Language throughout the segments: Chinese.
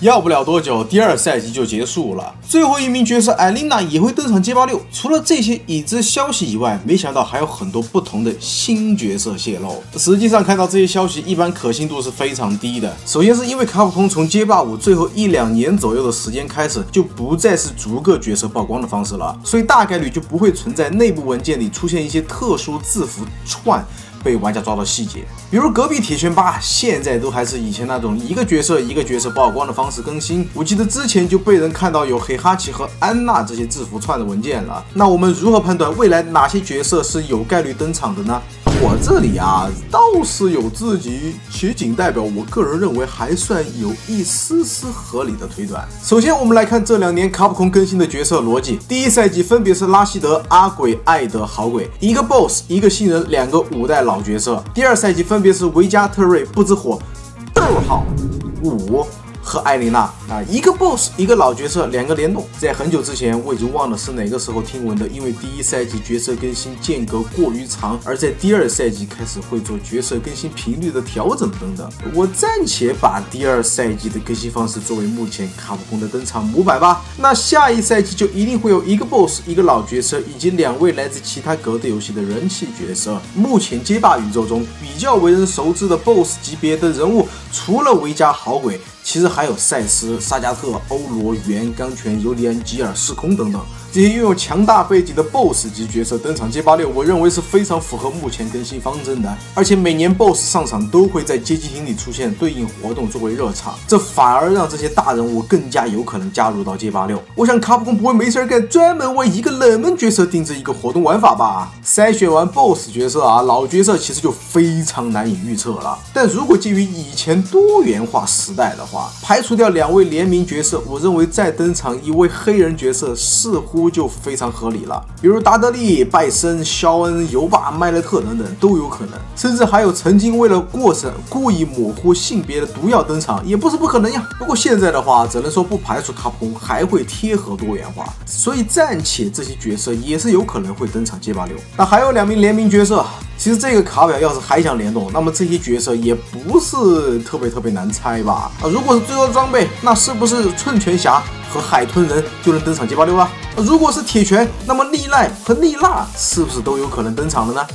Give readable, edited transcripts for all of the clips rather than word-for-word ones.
要不了多久，第2赛季就结束了。最后一名角色艾琳娜也会登场街霸6。除了这些已知消息以外，没想到还有很多不同的新角色泄露。实际上看到这些消息，一般可信度是非常低的。首先是因为卡普空从街霸5最后1-2年左右的时间开始，就不再是逐个角色曝光的方式了，所以大概率就不会存在内部文件里出现一些特殊字符串。被玩家抓到细节，比如隔壁铁拳8现在都还是以前那种一个角色曝光的方式更新。我记得之前就被人看到有黑哈奇和安娜这些字符串的文件了。那我们如何判断未来哪些角色是有概率登场的呢？我这里倒是有自己且仅代表我个人认为还算有一丝丝合理的推断。首先我们来看这2年卡普空更新的角色逻辑。第1赛季分别是拉希德、阿鬼、艾德、好鬼，一个 BOSS 一个新人，2个5代老角色。第2赛季分别是维加、特瑞、不知火、5和艾琳娜一个 BOSS 一个老角色，2个联动。在很久之前我已经忘了是哪个时候听闻的，因为第1赛季角色更新间隔过于长，而在第2赛季开始会做角色更新频率的调整等等。我暂且把第2赛季的更新方式作为目前卡普空的登场模板吧。那下一赛季就一定会有一个 BOSS 一个老角色，以及2位来自其他格斗游戏的人气角色。目前街霸宇宙中比较为人熟知的 BOSS 级别的人物，除了维加、好鬼，其实还有赛斯、沙加特、欧罗、元、钢拳、尤利安、吉尔、时空等等。这些拥有强大背景的 BOSS 级角色登场街霸6，我认为是非常符合目前更新方针的。而且每年 BOSS 上场都会在街机厅里出现对应活动作为热场，这反而让这些大人物更加有可能加入到街霸6。我想卡普空不会没事干，专门为一个冷门角色定制一个活动玩法吧？筛选完 BOSS 角色老角色其实就非常难以预测了。但如果基于以前多元化时代的话，排除掉2位联名角色，我认为再登场1位黑人角色似乎就非常合理了，比如达德利、拜森、肖恩、尤巴、麦勒特等等都有可能，甚至还有曾经为了过审故意模糊性别的毒药登场，也不是不可能呀。不过现在的话，只能说不排除卡普空还会贴合多元化，所以暂且这些角色也是有可能会登场街霸6。那还有2名联名角色，其实这个卡表要是还想联动，那么这些角色也不是特别难猜吧？如果是最后装备，那是不是寸拳侠和海豚人就能登场街霸6了？如果是铁拳，那么利奈和利娜是不是都有可能登场了呢？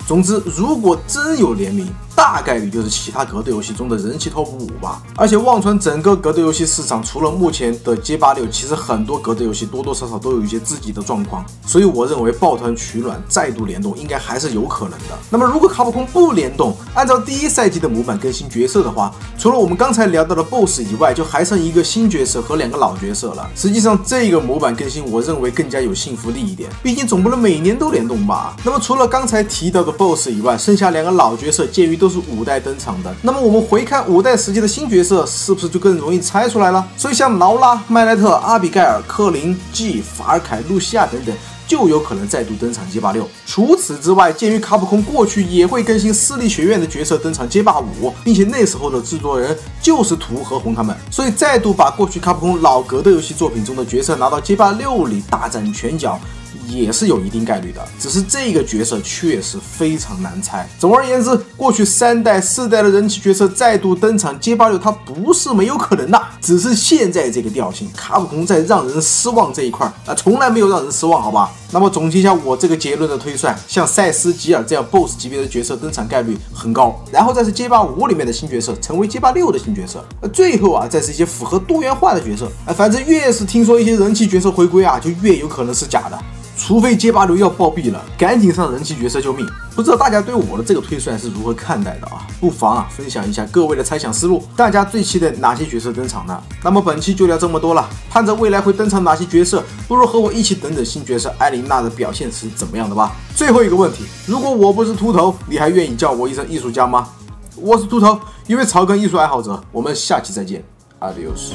总之，如果真有联名，大概率就是其他格斗游戏中的人气 TOP 5吧。而且望穿整个格斗游戏市场，除了目前的街霸6，其实很多格斗游戏多多少少都有一些自己的状况，所以我认为抱团取暖再度联动应该还是有可能的。那么如果卡普空不联动，按照第1赛季的模板更新角色的话，除了我们刚才聊到的 BOSS 以外，就还剩1个新角色和2个老角色了。实际上这个模板更新我认为更加有信服力一点，毕竟总不能每年都联动吧。那么除了刚才提到的 BOSS 以外，剩下2个老角色鉴于都是5代登场的，那么我们回看5代时期的新角色，是不是就更容易猜出来了？所以像劳拉、麦莱特、阿比盖尔、克林、G、法尔凯、露西亚等等，就有可能再度登场街霸6。除此之外，鉴于卡普空过去也会更新私立学院的角色登场街霸5，并且那时候的制作人就是图和红他们，所以再度把过去卡普空老格斗游戏作品中的角色拿到街霸6里大展拳脚，也是有一定概率的，只是这个角色确实非常难猜。总而言之，过去3代、4代的人气角色再度登场街霸6，它不是没有可能的，只是现在这个调性，卡普空在让人失望这一块从来没有让人失望，好吧？那么总结一下我这个结论的推算，像赛斯、吉尔这样 BOSS 级别的角色登场概率很高，然后再是街霸5里面的新角色成为街霸6的新角色，最后再是一些符合多元化的角色。反正越是听说一些人气角色回归就越有可能是假的。除非街霸6要暴毙了，赶紧上人气角色救命！不知道大家对我的这个推算是如何看待的不妨分享一下各位的猜想思路。大家最期待哪些角色登场呢？那么本期就聊这么多了，盼着未来会登场哪些角色，不如和我一起等等新角色艾琳娜的表现是怎么样的吧。最后一个问题，如果我不是秃头，你还愿意叫我一声艺术家吗？我是秃头，一位草根艺术爱好者，我们下期再见 ，Adios。